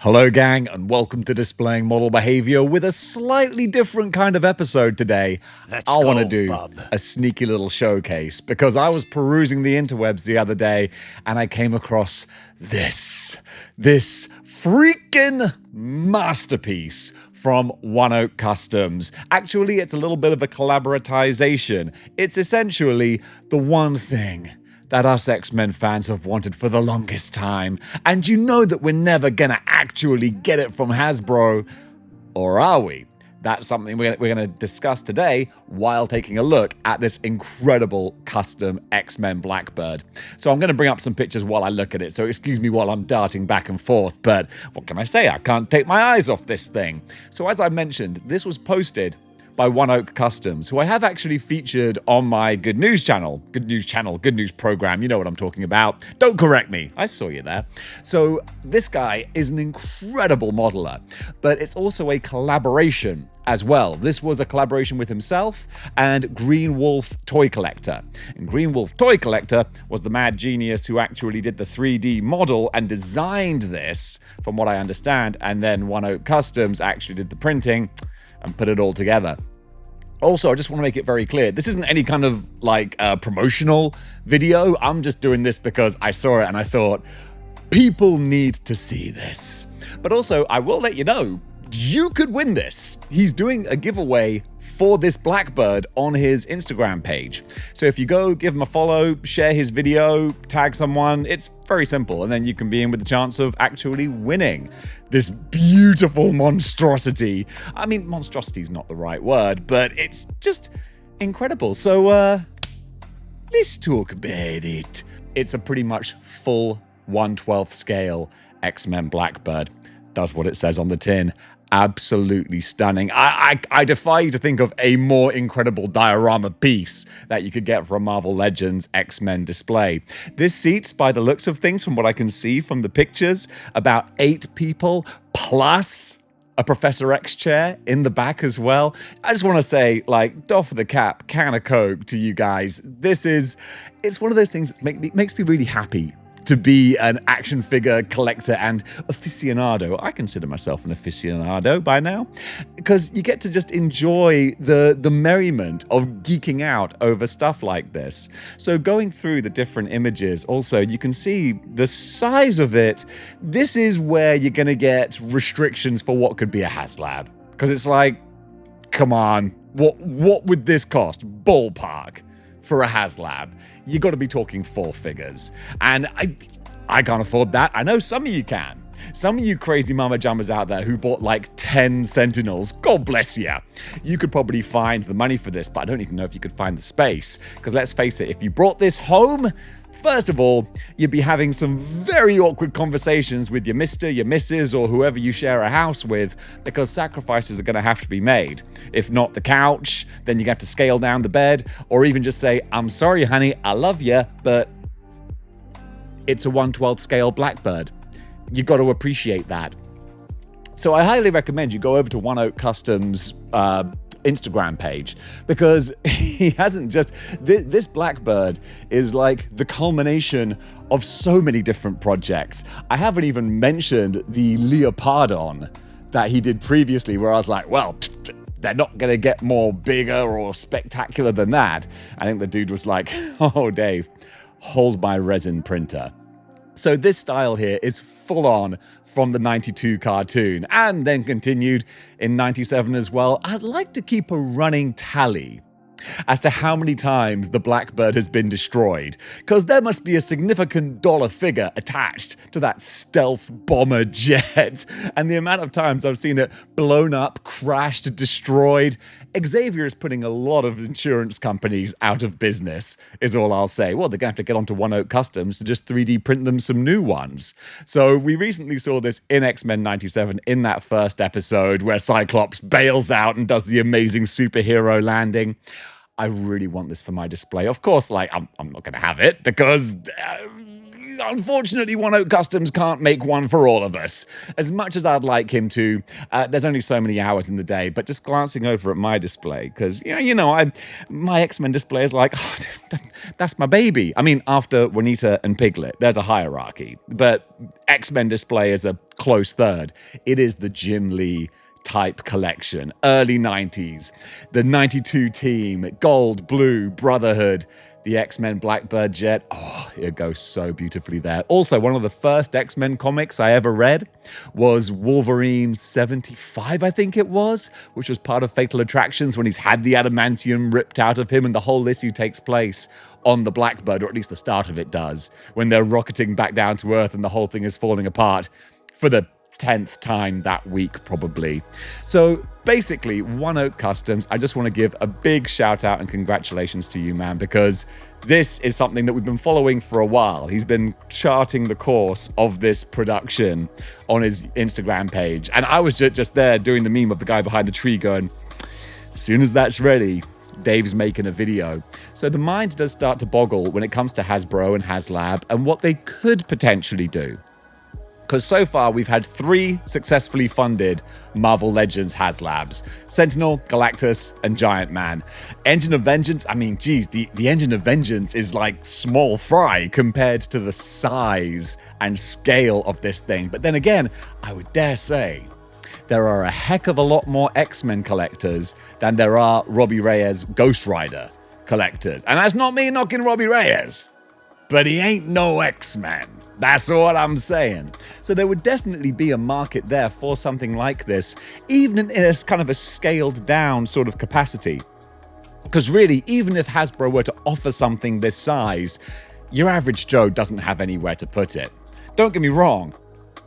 Hello gang, and welcome to Displaying Model Behavior with a slightly different kind of episode today. I want to do a sneaky little showcase because I was perusing the interwebs the other day and I came across this freaking masterpiece from One Oak Customs. Actually, it's a little bit of a collaboratization. It's essentially the one thing that us X-Men fans have wanted for the longest time. And you know that we're never gonna actually get it from Hasbro, or are we? That's something we're gonna discuss today while taking a look at this incredible custom X-Men Blackbird. So I'm gonna bring up some pictures while I look at it, so excuse me while I'm darting back and forth, but what can I say? I can't take my eyes off this thing. So as I mentioned, this was posted by One Oak Customs, who I have actually featured on my Good News channel, Good News program, you know what I'm talking about. Don't correct me, I saw you there. So this guy is an incredible modeler, but it's also a collaboration as well. This was a collaboration with himself and Green Wolf Toy Collector. And Green Wolf Toy Collector was the mad genius who actually did the 3D model and designed this, from what I understand, and then One Oak Customs actually did the printing and put it all together. Also, I just want to make it very clear, this isn't any kind of like promotional video. I'm just doing this because I saw it and I thought, people need to see this. But also, I will let you know, you could win this. He's doing a giveaway for this Blackbird on his Instagram page. So if you go, give him a follow, share his video, tag someone, it's very simple. And then you can be in with the chance of actually winning this beautiful monstrosity. I mean, monstrosity is not the right word, but it's just incredible. So let's talk about it. It's a pretty much full 1/12 scale X-Men Blackbird. Does what it says on the tin. Absolutely stunning. I defy you to think of a more incredible diorama piece that you could get from Marvel Legends X-Men display. This seats, by the looks of things, from what I can see from the pictures, about 8 people plus a Professor X chair in the back as well. I just want to say, like, doff of the cap, can of Coke to you guys. It's one of those things that makes me really happy to be an action figure collector and aficionado. I consider myself an aficionado by now, because you get to just enjoy the merriment of geeking out over stuff like this. So going through the different images, also you can see the size of it. This is where you're gonna get restrictions for what could be a HasLab, because it's like, come on, what would this cost? Ballpark for a HasLab. You got to be talking 4 figures. And I can't afford that. I know some of you can. Some of you crazy mama jumbers out there who bought like 10 Sentinels, God bless you. You could probably find the money for this, but I don't even know if you could find the space. Because let's face it, if you brought this home, first of all, you'd be having some very awkward conversations with your mister, your missus, or whoever you share a house with, because sacrifices are going to have to be made. If not the couch, then you have to scale down the bed, or even just say, I'm sorry, honey, I love you, but it's a 1/12 scale Blackbird. You got to appreciate that. So I highly recommend you go over to One Oak Customs Instagram page, because he hasn't just this Blackbird is like the culmination of so many different projects. I haven't even mentioned the Leopardon that he did previously, where I was like, well, they're not gonna get more bigger or spectacular than that. I think the dude was like, oh Dave, hold my resin printer. So this style here is full on from the 92 cartoon, and then continued in 97 as well. I'd like to keep a running tally as to how many times the Blackbird has been destroyed, because there must be a significant dollar figure attached to that stealth bomber jet, and the amount of times I've seen it blown up, crashed, destroyed. Xavier is putting a lot of insurance companies out of business, is all I'll say. Well, they're going to have to get onto One Oak Customs to just 3D print them some new ones. So we recently saw this in X-Men 97 in that first episode where Cyclops bails out and does the amazing superhero landing. I really want this for my display. Of course, like, I'm not going to have it because unfortunately, One Oak Customs can't make one for all of us. As much as I'd like him to, there's only so many hours in the day. But just glancing over at my display, because my X-Men display is like, oh, that's my baby. I mean, after Juanita and Piglet, there's a hierarchy, but X-Men display is a close third. It is the Jim Lee type collection, early 90s, the 92 team, gold, blue, Brotherhood, the X-Men Blackbird jet. Oh, it goes so beautifully there. Also, one of the first X-Men comics I ever read was Wolverine 75, I think it was, which was part of Fatal Attractions when he's had the adamantium ripped out of him, and the whole issue takes place on the Blackbird, or at least the start of it does, when they're rocketing back down to Earth and the whole thing is falling apart for the 10th time that week, probably. So basically, One Oak Customs, I just want to give a big shout out and congratulations to you, man, because this is something that we've been following for a while. He's been charting the course of this production on his Instagram page. And I was just there doing the meme of the guy behind the tree going, as soon as that's ready, Dave's making a video. So the mind does start to boggle when it comes to Hasbro and HasLab and what they could potentially do. Because so far we've had 3 successfully funded Marvel Legends HasLabs: Sentinel, Galactus, and Giant Man. Engine of Vengeance, I mean, geez, the Engine of Vengeance is like small fry compared to the size and scale of this thing. But then again, I would dare say there are a heck of a lot more X-Men collectors than there are Robbie Reyes Ghost Rider collectors. And that's not me knocking Robbie Reyes, but he ain't no X-Men. That's what I'm saying. So there would definitely be a market there for something like this, even in a kind of a scaled down sort of capacity. Because really, even if Hasbro were to offer something this size, your average Joe doesn't have anywhere to put it. Don't get me wrong,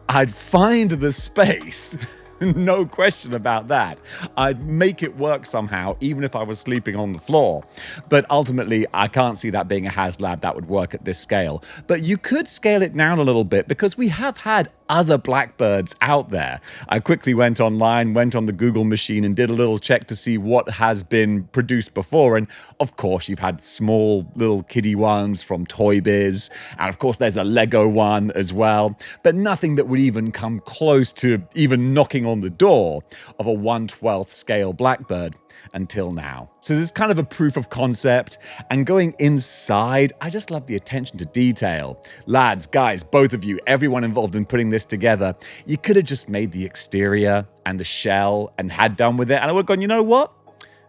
I'd find the space. No question about that. I'd make it work somehow, even if I was sleeping on the floor. But ultimately, I can't see that being a HasLab that would work at this scale. But you could scale it down a little bit because we have had other Blackbirds out there. I quickly went online, went on the Google machine and did a little check to see what has been produced before. And of course, you've had small little kiddie ones from Toy Biz. And of course, there's a Lego one as well. But nothing that would even come close to even knocking on the door of a 1/12 scale Blackbird until now. So this is kind of a proof of concept, and going inside, I just love the attention to detail. Lads, guys, both of you, everyone involved in putting this together, you could have just made the exterior and the shell and had done with it, and I would have gone, you know what?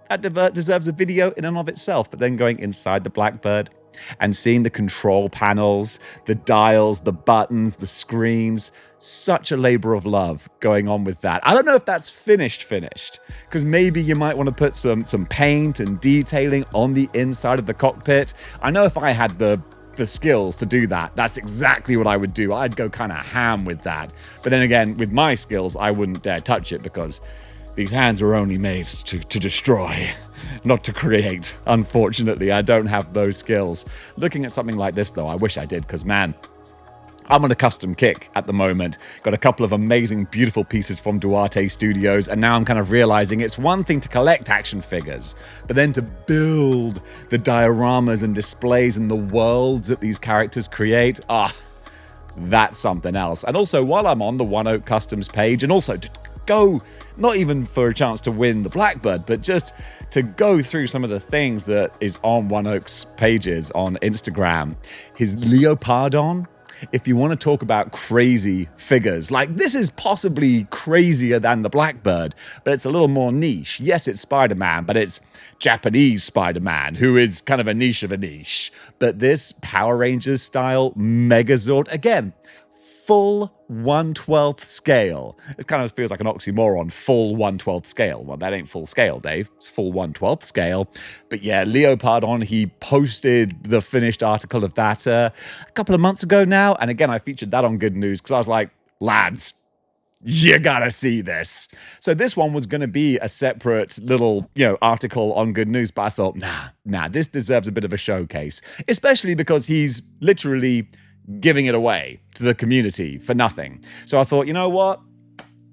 That deserves a video in and of itself. But then going inside the Blackbird and seeing the control panels, the dials, the buttons, the screens, such a labor of love going on with that. I don't know if that's finished, because maybe you might want to put some paint and detailing on the inside of the cockpit. I know if I had the skills to do that, that's exactly what I would do. I'd go kind of ham with that. But then again, with my skills, I wouldn't dare touch it because these hands were only made to destroy, not to create. Unfortunately, I don't have those skills. Looking at something like this, though, I wish I did, because, man, I'm on a custom kick at the moment. Got a couple of amazing, beautiful pieces from Duarte Studios, and now I'm kind of realizing it's one thing to collect action figures, but then to build the dioramas and displays and the worlds that these characters create, that's something else. And also, while I'm on the One Oak Customs page, and also to go, not even for a chance to win the Blackbird, but just to go through some of the things that is on One Oak's pages on Instagram. His Leopardon, if you want to talk about crazy figures, like this is possibly crazier than the Blackbird, but it's a little more niche. Yes, it's Spider-Man, but it's Japanese Spider-Man, who is kind of a niche of a niche. But this Power Rangers style Megazord, again, full 1/12 scale. It kind of feels like an oxymoron, full 1/12 scale. Well, that ain't full scale, Dave. It's full 1/12 scale. But yeah, Leopardon, he posted the finished article of that a couple of months ago now. And again, I featured that on Good News because I was like, lads, you gotta see this. So this one was going to be a separate little, article on Good News, but I thought, nah, this deserves a bit of a showcase, especially because he's literally giving it away to the community for nothing. So I thought, you know what?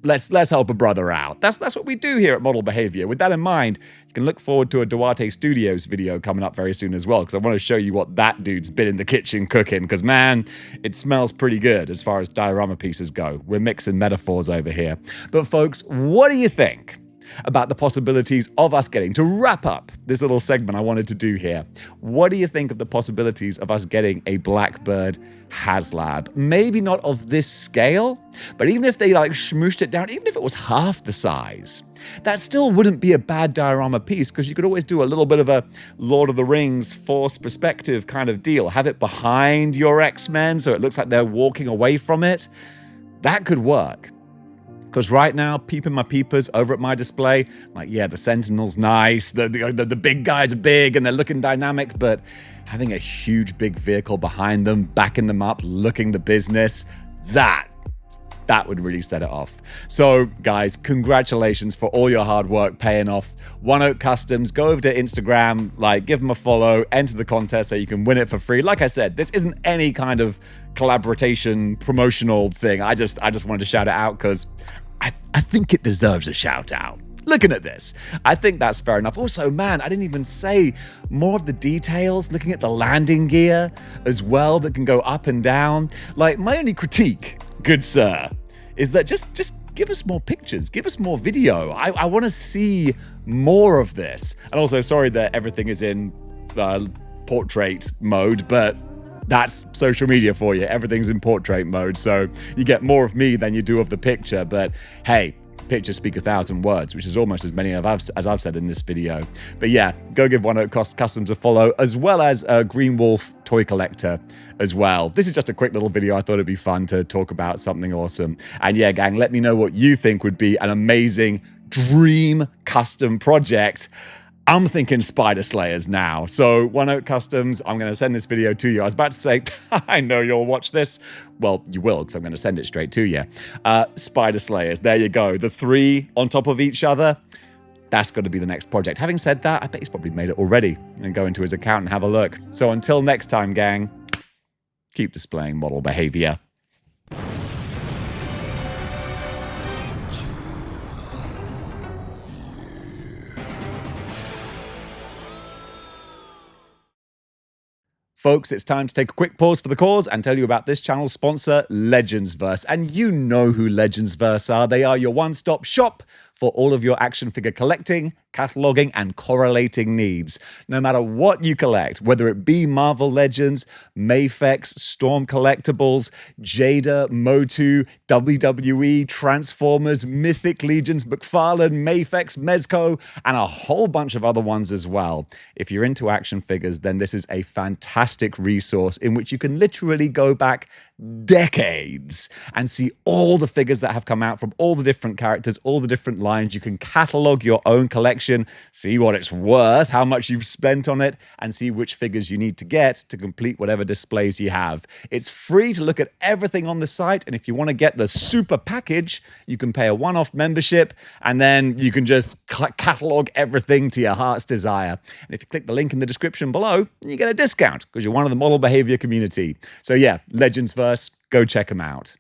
let's help a brother out. That's what we do here at Model Behavior. With that in mind, you can look forward to a Duarte Studios video coming up very soon as well, because I want to show you what that dude's been in the kitchen cooking, because man, it smells pretty good as far as diorama pieces go. We're mixing metaphors over here. But folks, what do you think about the possibilities of us getting, to wrap up this little segment I wanted to do here, what do you think of the possibilities of us getting a Blackbird HasLab? Maybe not of this scale, but even if they like smooshed it down, even if it was half the size, that still wouldn't be a bad diorama piece, because you could always do a little bit of a Lord of the Rings forced perspective kind of deal. Have it behind your X-Men so it looks like they're walking away from it. That could work. Because right now, peeping my peepers over at my display, like, yeah, the Sentinel's nice, the big guys are big and they're looking dynamic, but having a huge big vehicle behind them, backing them up, looking the business, that would really set it off. So guys, congratulations for all your hard work paying off. One Oak Customs, go over to Instagram, like, give them a follow, enter the contest so you can win it for free. Like I said, this isn't any kind of collaboration promotional thing. I just wanted to shout it out because I think it deserves a shout out. Looking at this, I think that's fair enough. Also, man, I didn't even say more of the details, looking at the landing gear as well that can go up and down. Like, my only critique, good sir, is that just give us more pictures, give us more video. I want to see more of this. And also, sorry that everything is in portrait mode, but that's social media for you. Everything's in portrait mode, so you get more of me than you do of the picture. But hey, pictures speak 1,000 words, which is almost as many as I've said in this video. But yeah, go give One Oak Customs a follow, as well as Green Wolf Toy Collector as well. This is just a quick little video. I thought it'd be fun to talk about something awesome. And yeah, gang, let me know what you think would be an amazing dream custom project. I'm thinking Spider Slayers now. So One Oak Customs, I'm going to send this video to you. I was about to say, I know you'll watch this. Well, you will, because I'm going to send it straight to you. Spider Slayers, there you go. The 3 on top of each other. That's got to be the next project. Having said that, I bet he's probably made it already. And go into his account and have a look. So until next time, gang, keep displaying model behavior. Folks, it's time to take a quick pause for the cause and tell you about this channel's sponsor, Legendsverse. And you know who Legendsverse are. They are your one-stop shop for all of your action figure collecting, cataloging, and correlating needs. No matter what you collect, whether it be Marvel Legends, Mafex, Storm Collectibles, Jada, Motu, WWE, Transformers, Mythic Legions, McFarlane, Mafex, Mezco, and a whole bunch of other ones as well. If you're into action figures, then this is a fantastic resource in which you can literally go back decades and see all the figures that have come out from all the different characters, all the different lines. You can catalog your own collection, see what it's worth, how much you've spent on it, and see which figures you need to get to complete whatever displays you have. It's free to look at everything on the site, and if you want to get the super package, you can pay a one-off membership, and then you can just catalog everything to your heart's desire. And if you click the link in the description below, you get a discount because you're one of the model behavior community. So yeah, Legendsverse, go check them out.